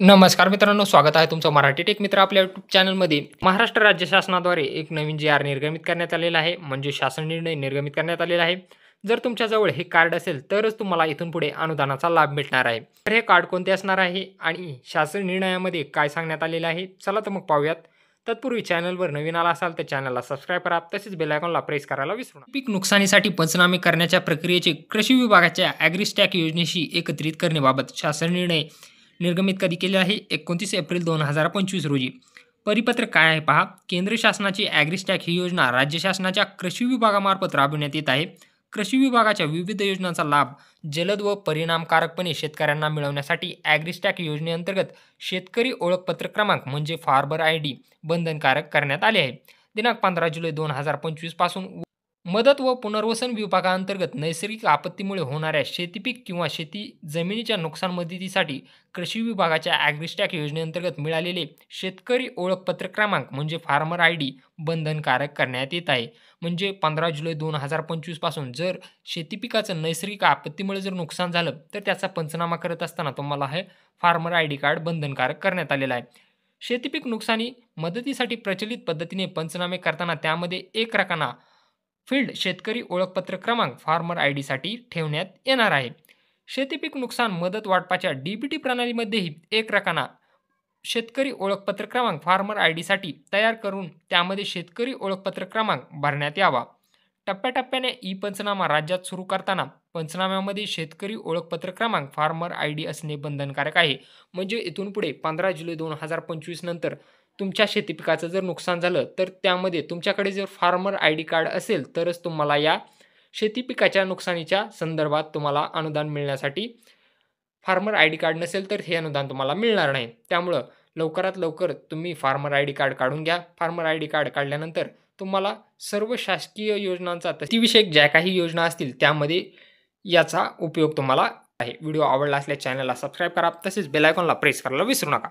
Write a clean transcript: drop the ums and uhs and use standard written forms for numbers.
नमस्कार मित्रांनो, स्वागत आहे तुमचं मराठी टेक मित्र आपल्या यूट्यूब चॅनलमध्ये. महाराष्ट्र राज्य शासनाद्वारे एक नवीन जी-आर निर्गमित करण्यात आलेला आहे, म्हणजे शासन निर्णय निर्गमित करण्यात आलेला आहे. जर तुमच्याजवळ हे कार्ड असेल तरच तुम्हाला इथून पुढे अनुदानाचा लाभ मिळणार आहे. तर हे कार्ड कोणते असणार आहे आणि शासन निर्णयामध्ये काय सांगण्यात आलेलं आहे, चला तर मग पाहूयात. तत्पूर्वी चॅनलवर नवीन आला असाल तर चॅनलला सबस्क्राईब करा, तसेच बेल आयकॉनला प्रेस करायला विसरू नका. पीक नुकसानीसाठी पंचनामे करण्याच्या प्रक्रियेचे कृषी विभागाच्या ॲग्रिस्टॅक योजनेशी एकत्रित करण्याबाबत शासन निर्णय निर्गमित कधी केले आहे? 29 एप्रिल 2025 रोजी. परिपत्रक काय आहे पहा. केंद्र शासनाची ॲग्रिस्टॅक ही योजना राज्य शासनाच्या कृषी विभागामार्फत राबविण्यात येत आहे. कृषी विभागाच्या विविध योजनांचा लाभ जलद व परिणामकारकपणे शेतकऱ्यांना मिळवण्यासाठी ॲग्रिस्टॅक योजनेअंतर्गत शेतकरी ओळखपत्र क्रमांक म्हणजे फार्मर आयडी बंधनकारक करण्यात आले आहे. दिनांक 15 जुलै 2025 पासून मदत व पुनर्वसन विभागाअंतर्गत नैसर्गिक आपत्तीमुळे होणाऱ्या शेतीपीक किंवा शेती जमिनीच्या नुकसान मदतीसाठी कृषी विभागाच्या ॲग्रिस्टॅक योजनेअंतर्गत मिळालेले शेतकरी ओळखपत्र क्रमांक म्हणजे फार्मर आयडी बंधनकारक करण्यात येत आहे. म्हणजे 15 जुलै 2025 पासून जर शेतीपिकाचं नैसर्गिक आपत्तीमुळे जर नुकसान झालं तर त्याचा पंचनामा करत असताना तुम्हाला हे फार्मर आयडी कार्ड बंधनकारक करण्यात आलेलं आहे. शेतीपीक नुकसानी मदतीसाठी प्रचलित पद्धतीने पंचनामे करताना त्यामध्ये एक रकाना फील्ड शेतकरी ओळखपत्र क्रमांक फार्मर आयडीसाठी ठेवण्यात येणार आहे. शेतीपीक नुकसान मदत वाटपाच्या डीबीटी प्रणालीमध्येही एक रकाना शेतकरी ओळखपत्र क्रमांक फार्मर आयडीसाठी तयार करून त्यामध्ये शेतकरी ओळखपत्र क्रमांक भरण्यात यावा. टप्प्याटप्प्याने ई पंचनामा राज्यात सुरू करताना पंचनाम्यामध्ये शेतकरी ओळखपत्र क्रमांक फार्मर आयडी असणे बंधनकारक आहे. म्हणजे इथून पुढे 15 जुलै 2025 नंतर तुमच्या शेतीपिकाचं जर नुकसान झालं तर त्यामध्ये तुमच्याकडे जर फार्मर आयडी कार्ड असेल तरच तुम्हाला या शेतीपिकाच्या नुकसानीच्या संदर्भात तुम्हाला अनुदान मिळण्यासाठी, फार्मर आयडी कार्ड नसेल तर हे अनुदान तुम्हाला मिळणार नाही. त्यामुळं लवकरात लवकर तुम्ही फार्मर आयडी कार्ड काढून घ्या. फार्मर आयडी कार्ड काढल्यानंतर तुम्हाला सर्व शासकीय योजनांचा शेतीविषयक ज्या काही योजना असतील त्यामध्ये याचा उपयोग तुम्हाला आहे. व्हिडिओ आवडला असल्यास चॅनलला सबस्क्राईब करा, तसेच बेल आयकॉनला प्रेस करायला विसरू नका.